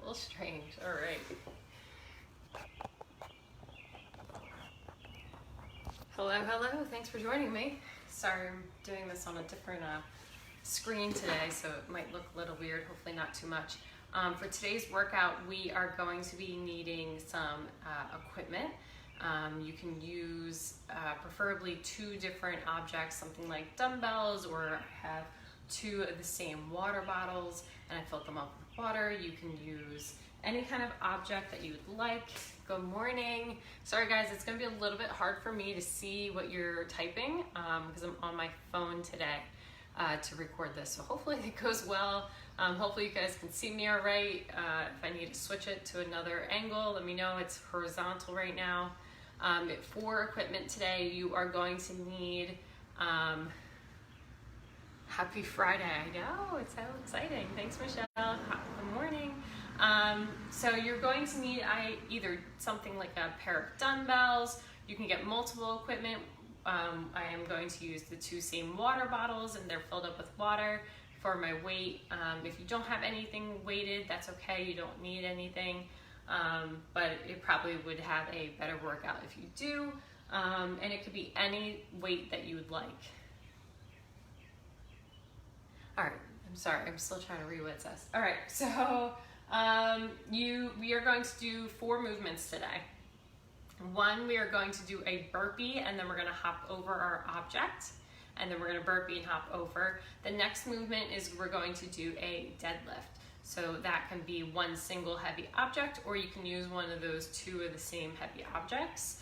little strange. All right. Hello, hello. Thanks for joining me. Sorry, I'm doing this on a different screen today, so it might look a little weird, hopefully not too much. For today's workout, we are going to be needing some equipment. You can use preferably two different objects, something like dumbbells, or I have two of the same water bottles and I filled them up with water. You can use any kind of object that you would like. Good morning. Sorry guys, it's gonna be a little bit hard for me to see what you're typing because I'm on my phone today to record this. So hopefully it goes well. Hopefully you guys can see me all right. If I need to switch it to another angle, let me know. It's horizontal right now. For equipment today, you are going to need, happy Friday. I know, it's so exciting. Thanks, Michelle. Good morning. So you're going to need either something like a pair of dumbbells. You can get multiple equipment. I am going to use the two same water bottles and they're filled up with water for my weight. If you don't have anything weighted, that's okay. You don't need anything. But it probably would have a better workout if you do. And it could be any weight that you would like. All right, I'm sorry, I'm still trying to read what it says. All right, so we are going to do 4 movements today. One, we are going to do a burpee and then we're gonna hop over our object and then we're gonna burpee and hop over. The next movement is we're going to do a deadlift. So that can be one single heavy object or you can use one of those two of the same heavy objects.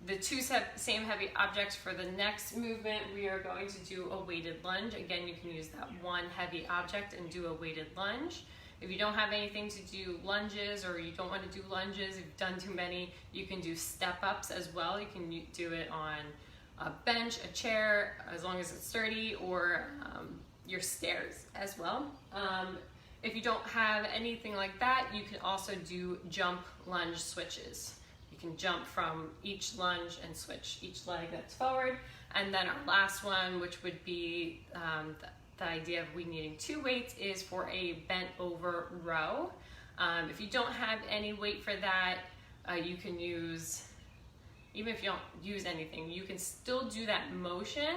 The two same heavy objects for the next movement, we are going to do a weighted lunge. Again, you can use that one heavy object and do a weighted lunge. If you don't have anything to do lunges or you don't want to do lunges, if you've done too many, you can do step ups as well. You can do it on a bench, a chair, as long as it's sturdy, or your stairs as well. If you don't have anything like that, you can also do jump lunge switches. You can jump from each lunge and switch each leg that's forward. And then our last one, which would be the idea of we needing 2 weights, is for a bent over row. If you don't have any weight for that, you can use, even if you don't use anything, you can still do that motion,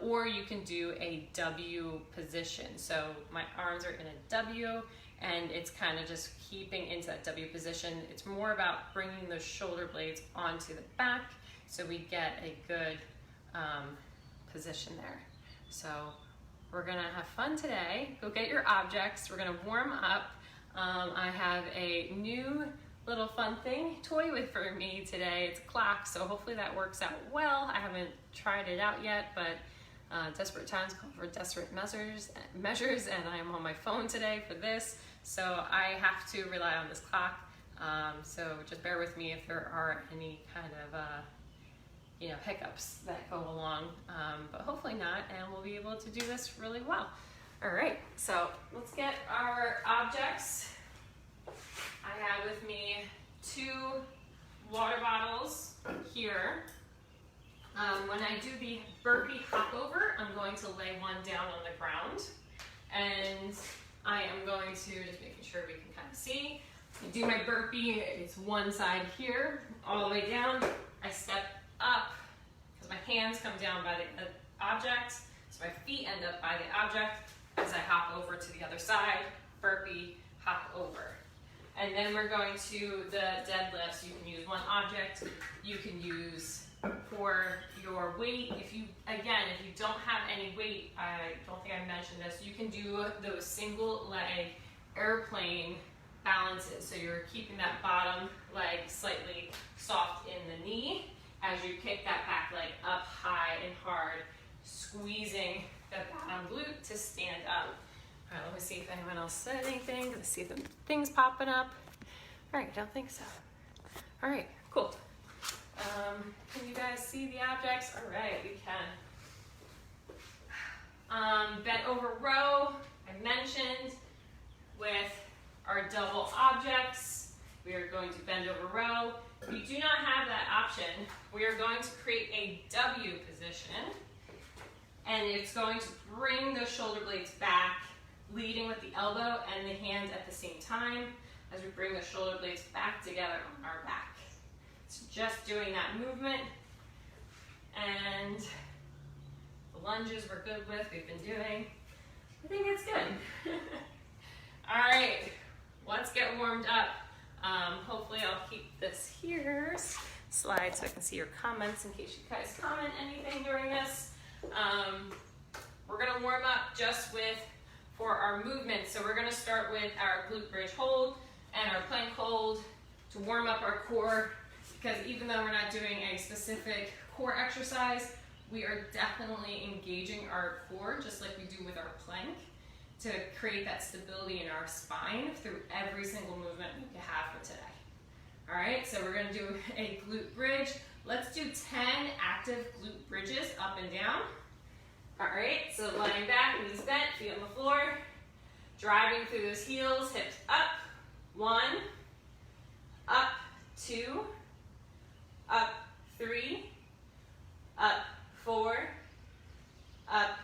or you can do a W position. So my arms are in a W and it's kind of just keeping into that W position. It's more about bringing those shoulder blades onto the back so we get a good position there. So we're gonna have fun today. Go get your objects. We're gonna warm up. I have a new little fun thing toy for me today. It's a clock, so hopefully that works out well. I haven't tried it out yet, but desperate times call for desperate measures, and I'm on my phone today for this, so I have to rely on this clock. So just bear with me if there are any kind of hiccups that go along, but hopefully not, and we'll be able to do this really well. All right, so let's get our objects. I have with me 2 water bottles here. When I do the burpee hop over, I'm going to lay one down on the ground, and I am going to, just making sure we can kind of see, I do my burpee, it's one side here, all the way down. I step up, because my hands come down by the object, so my feet end up by the object as I hop over to the other side, burpee, hop over. And then we're going to the deadlifts. You can use one object, you can use for your weight. If you don't have any weight, I don't think I mentioned this, you can do those single leg airplane balances. So you're keeping that bottom leg slightly soft in the knee as you kick that back leg up high and hard, squeezing the bottom glute to stand up. All right, let me see if anyone else said anything. Let's see the things popping up. All right, I don't think so. All right, cool. Can you guys see the objects? All right, we can. Bent over row, I mentioned, with our double objects. We are going to bend over row. If you do not have that option, we are going to create a W position, and it's going to bring the shoulder blades back, leading with the elbow and the hand at the same time as we bring the shoulder blades back together on our back. So just doing that movement, and the lunges we're good with, we've been doing. I think it's good. All right, let's get warmed up. Hopefully I'll keep this here, slide so I can see your comments in case you guys comment anything during this. We're gonna warm up just for our movement. So we're gonna start with our glute bridge hold and our plank hold to warm up our core, because even though we're not doing a specific core exercise, we are definitely engaging our core just like we do with our plank to create that stability in our spine through every single movement we have for today. All right, so we're gonna do a glute bridge. Let's do 10 active glute bridges up and down. All right, so lying back, knees bent, feet on the floor, driving through those heels, hips up. 1, up 2, up 3, up 4, up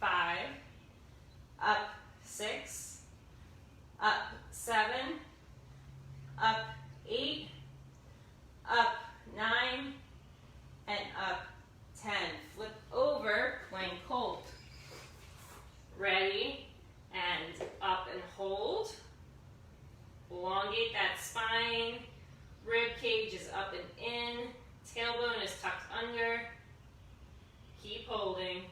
5, up 6, up 7, up 8, up 9, and up 10. Flip over, plank hold. Ready, and up and hold. Elongate that spine. Rib cage is up and in. Tailbone is tucked under. Keep holding.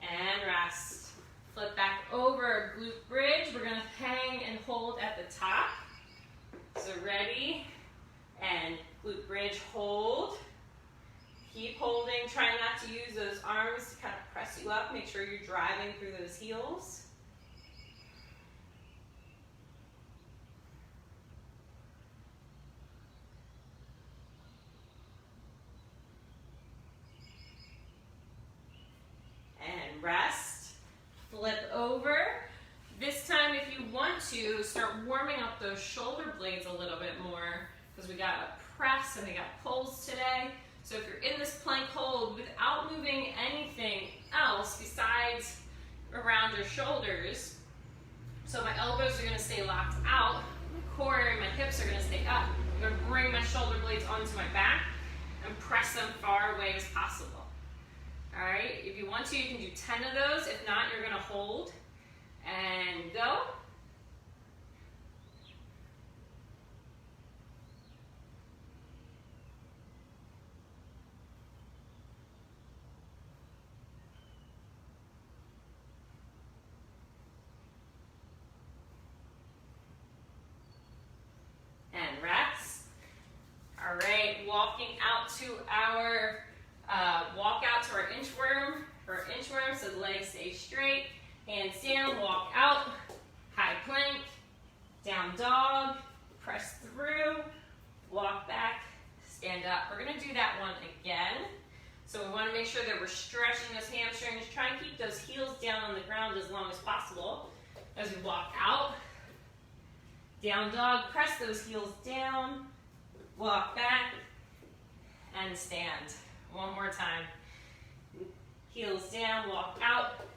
And rest. Flip back over, glute bridge. We're gonna hang and hold at the top. So ready, and glute bridge, hold. Keep holding, try not to use those arms to kind of press you up. Make sure you're driving through those heels. And rest. Flip over. This time, if you want to, start warming up those shoulder blades a little bit more, because we got a press and we got pulls today. So if you're in this plank hold without moving anything else besides around your shoulders, so my elbows are gonna stay locked out, my core and my hips are gonna stay up. I'm gonna bring my shoulder blades onto my back and press them far away as possible. All right, if you want to, you can do 10 of those. If not, you're gonna hold and go. And rest. All right, walking out to our walk out to our inchworm. For our inchworm, so the legs stay straight, hands down, walk out, high plank, down dog, press through, walk back, stand up. We're gonna do that one again. So we wanna make sure that we're stretching those hamstrings. Try and keep those heels down on the ground as long as possible as we walk out. Down dog, press those heels down, walk back, and stand. One more time. Heels down, walk out.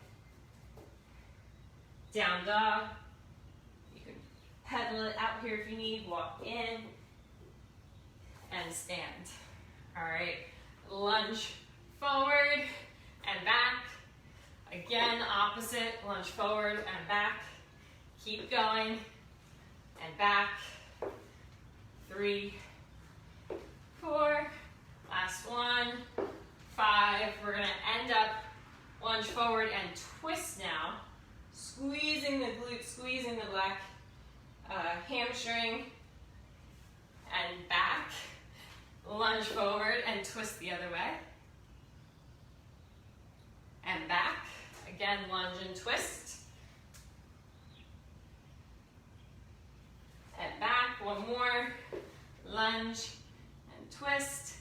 Down dog. You can pedal it out here if you need, walk in, and stand. All right, lunge forward and back. Again, opposite, lunge forward and back. Keep going. And back. 3, 4, last one, 5. We're gonna end up lunge forward and twist now. Squeezing the glute, squeezing the back hamstring, and back. Lunge forward and twist the other way. And back. Again, lunge and twist. And back, one more, lunge and twist,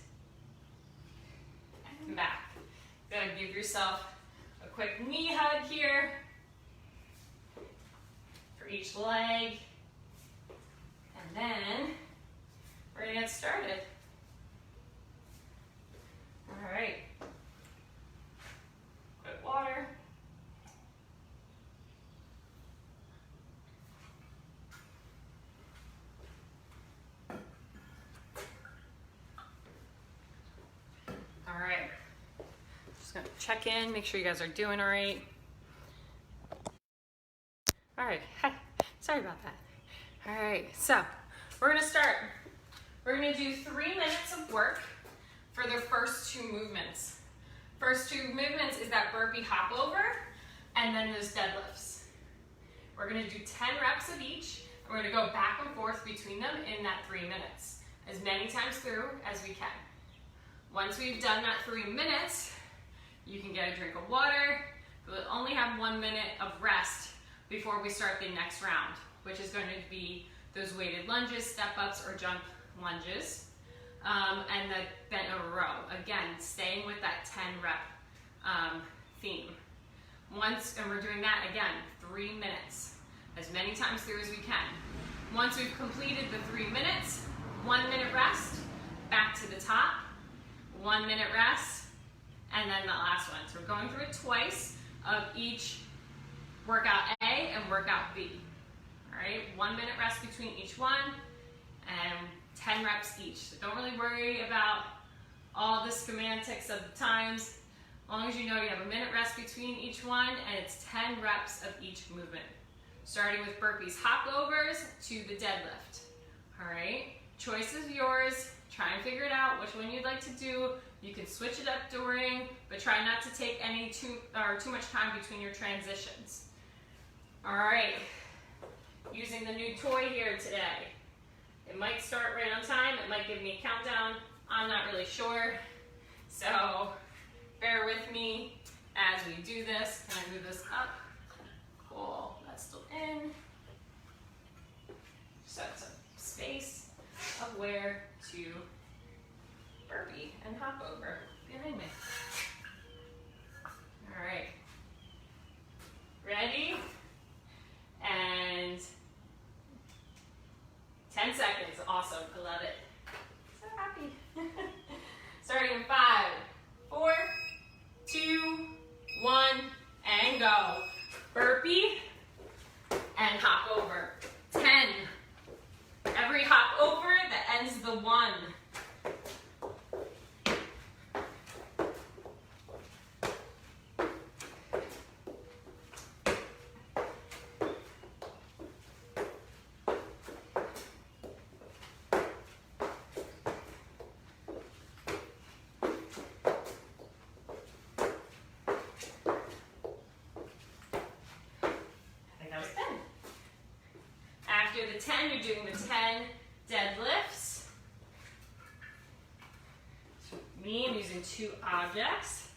and back. Gonna give yourself a quick knee hug here for each leg, and then we're gonna get started. check in, make sure you guys are doing all right. All right, hi, sorry about that. All right, so we're gonna start. We're gonna do 3 minutes of work for the first 2 movements. First 2 movements is that burpee hop over, and then those deadlifts. We're gonna do 10 reps of each, and we're gonna go back and forth between them in that 3 minutes, as many times through as we can. Once we've done that 3 minutes, you can get a drink of water. We'll only have 1 minute of rest before we start the next round, which is going to be those weighted lunges, step-ups, or jump lunges, and the bent over row. Again, staying with that 10 rep theme. And we're doing that again, 3 minutes, as many times through as we can. Once we've completed the 3 minutes, 1 minute rest, back to the top, 1 minute rest, and then the last one. So we're going through it twice of each workout A and workout B. All right, 1 minute rest between each one, and 10 reps each. So don't really worry about all the schematics of the times. As long as you know you have a minute rest between each one, and it's 10 reps of each movement. Starting with burpees, hop overs to the deadlift. All right, choice is yours. Try and figure it out which one you'd like to do. You can switch it up during, but try not to take too much time between your transitions. All right, using the new toy here today. It might start right on time. It might give me a countdown. I'm not really sure. So bear with me as we do this. Can I move this up? Cool, that's still in. So it's a space of where to burpee and hop over behind me. All right, ready? And 10 seconds, awesome, I love it. So happy. Starting in 5, 4, 2, 1, and go. Burpee and hop over. 10. Every hop over that ends the 1. After the 10, you're doing the 10 deadlifts. So me, I'm using 2 objects.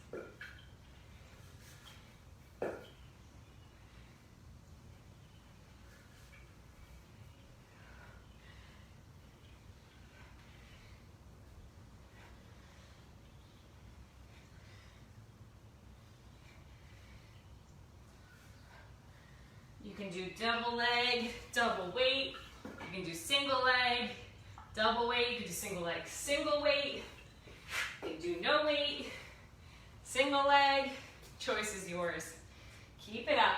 You can do double leg, double weight. You can do single leg, double weight. You can do single leg, single weight. You can do no weight, single leg. Choice is yours. Keep it up.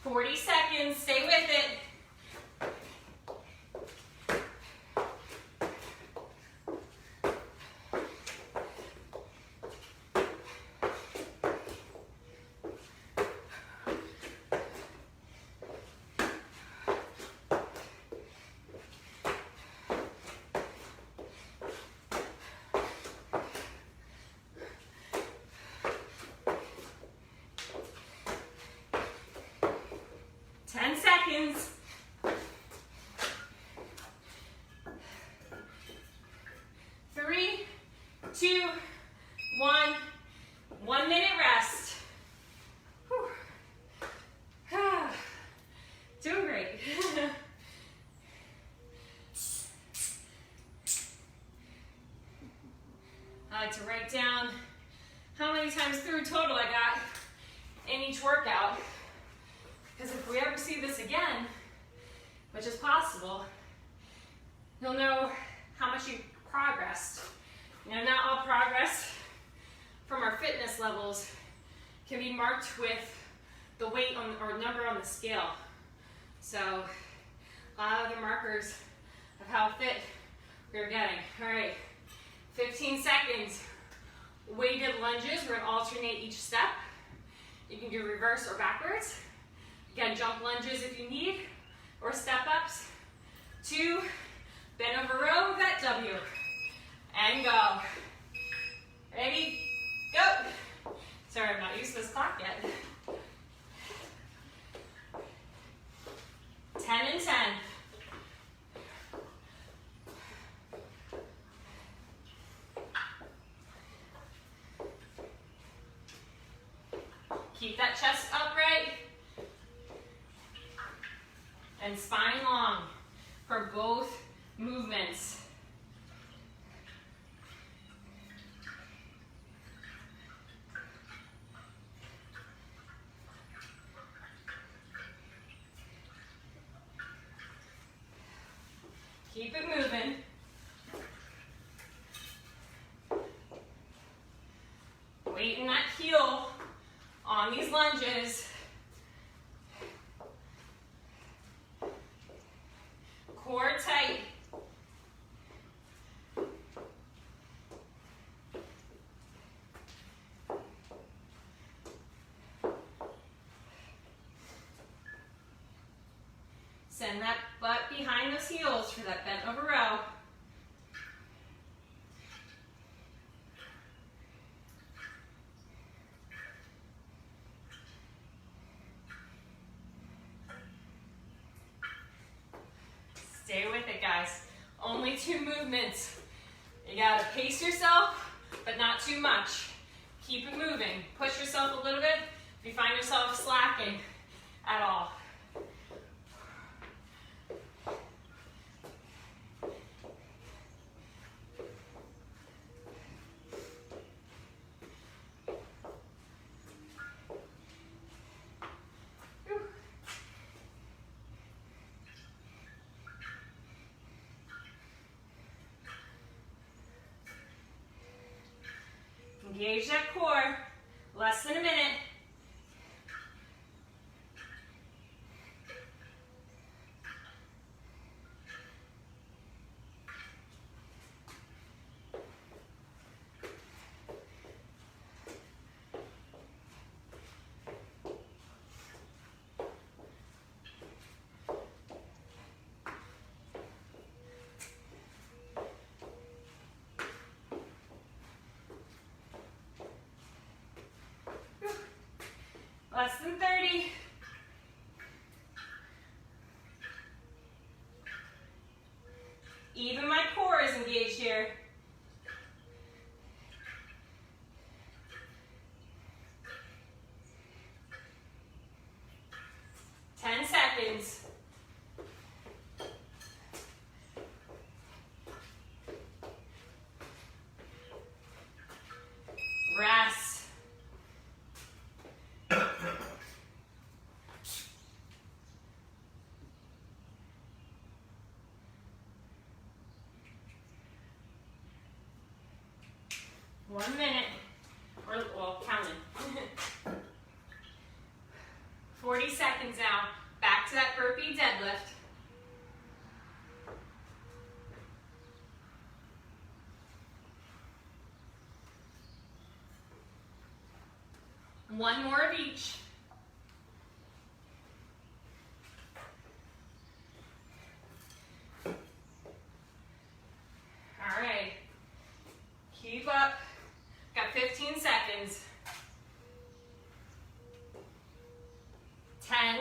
Forty seconds, stay with it. seconds. 3, 2, 1. 1 minute rest. Whew. Doing great. I like to write down how many times through total I got in each workout. Because if we ever see this again, which is possible, you'll know how much you progressed. You know, not all progress from our fitness levels can be marked with the weight on, or number on the scale. So a lot of other markers of how fit we're getting. All right, 15 seconds. Weighted lunges, we're gonna alternate each step. You can do reverse or backwards. Again, jump lunges if you need, or step ups. 2, bend over row with that W. And go. Ready? Go. Sorry, I'm not used to this clock yet. 10 and 10. Keep that chest upright and spine long for both movements. Keep it moving. Weight in that heel on these lunges. Core tight. Send that butt behind those heels for that bent over row. Stay with it, guys. Only 2 movements. You gotta pace yourself, but not too much. Keep it moving. Push yourself a little bit if you find yourself slacking at all. Engage that core. Less than a minute. Less than 30. Even my core is engaged here. Seconds. Rest. One minute, or well, counting. 40 seconds now. Back to that burpee deadlift. One more of each. All right. Keep up. Got 15 seconds. 10,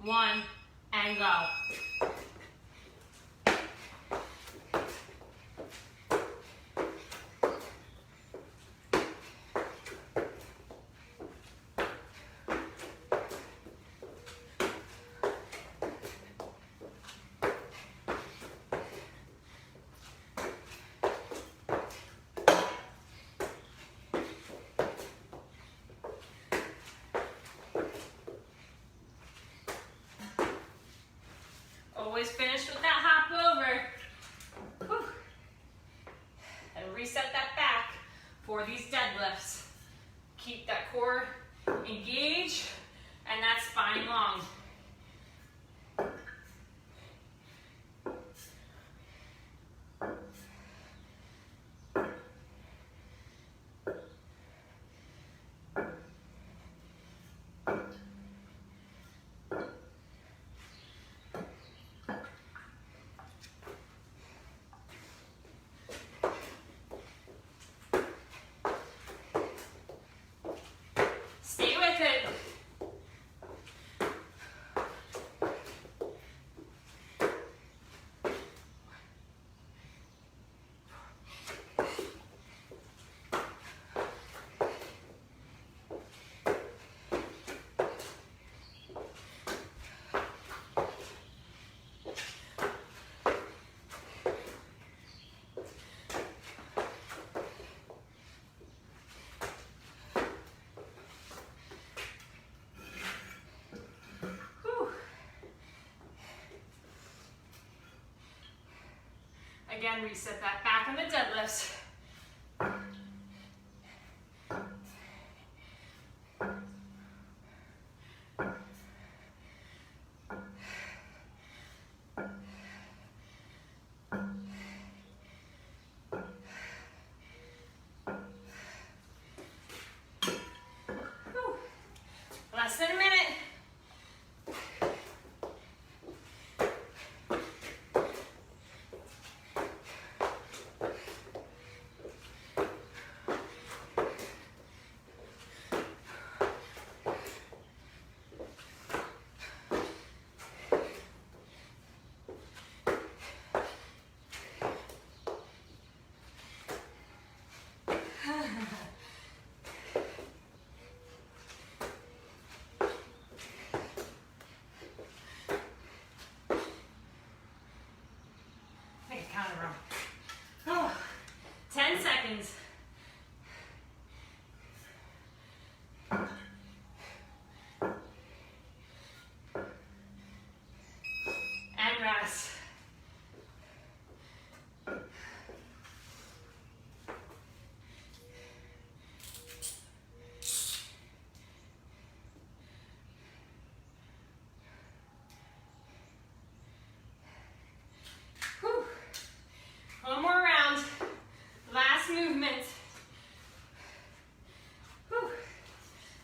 1, and go. Always finish with that hop over. Whew. And reset that back for these deadlifts. Keep that core engaged and that spine long. Stay with it. Again, reset that back on the deadlifts. Whew. Less than a minute. Oh, 10 seconds. And rest. Whew. One more round. Last movement. Whew.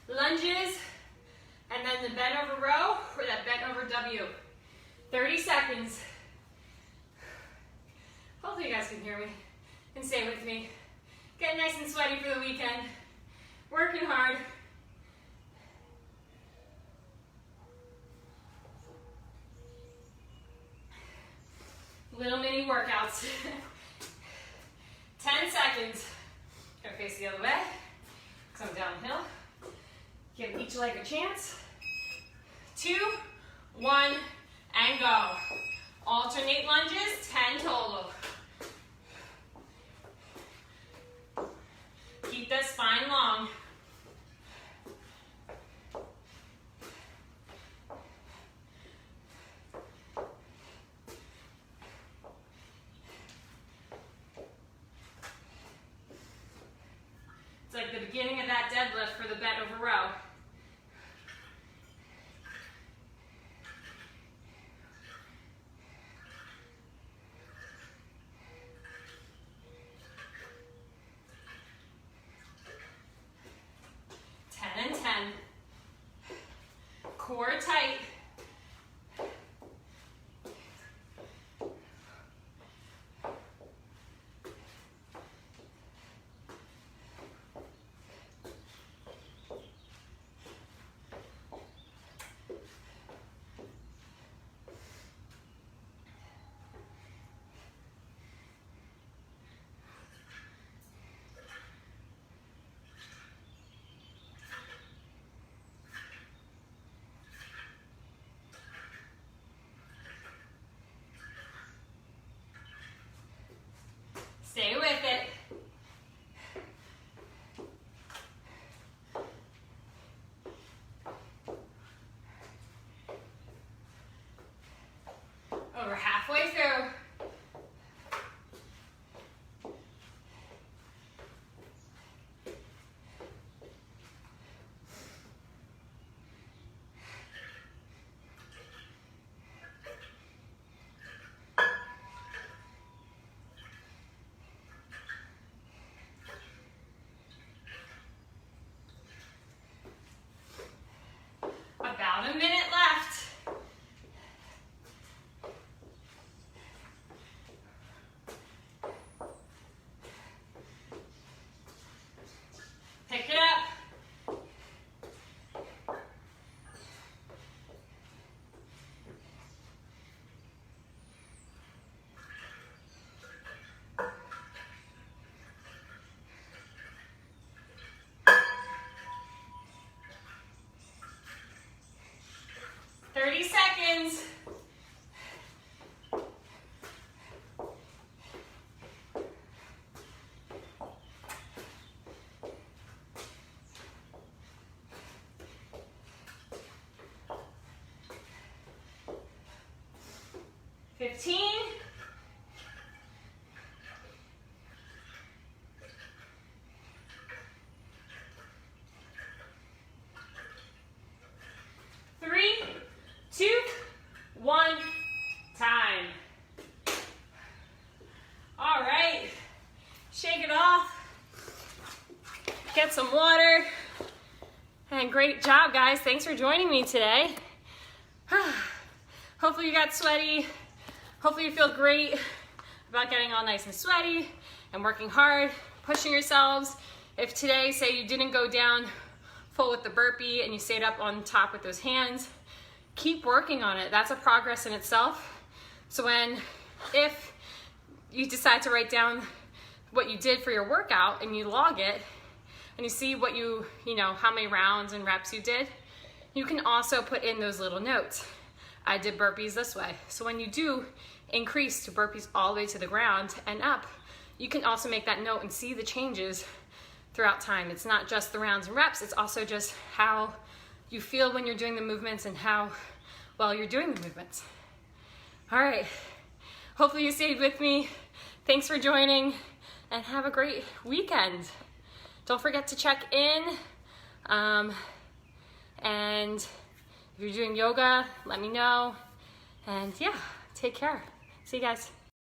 Lunges, and then the bent over row or that bent over W. 30 seconds. Hopefully you guys can hear me and stay with me. Getting nice and sweaty for the weekend. Working hard. Little mini workouts. 10 seconds. Gonna face the other way, because I'm downhill. Give each leg a chance. 2, 1, and go. Alternate lunges, 10 total. Keep that spine long. It's like the beginning of that deadlift for the bent over row. Core tight. 30 seconds. Time. All right, shake it off, get some water, and great job, guys. Thanks for joining me today. Hopefully you got sweaty. Hopefully you feel great about getting all nice and sweaty and working hard, pushing yourselves. If today, say you didn't go down full with the burpee and you stayed up on top with those hands, keep working on it. That's a progress in itself. So if you decide to write down what you did for your workout and you log it and you see what you know, how many rounds and reps you did, you can also put in those little notes. I did burpees this way. So when you do increase to burpees all the way to the ground and up, you can also make that note and see the changes throughout time. It's not just the rounds and reps, it's also just how you feel when you're doing the movements and how well you're doing the movements. All right, hopefully you stayed with me. Thanks for joining and have a great weekend. Don't forget to check in. And if you're doing yoga, let me know. And yeah, take care. See you guys.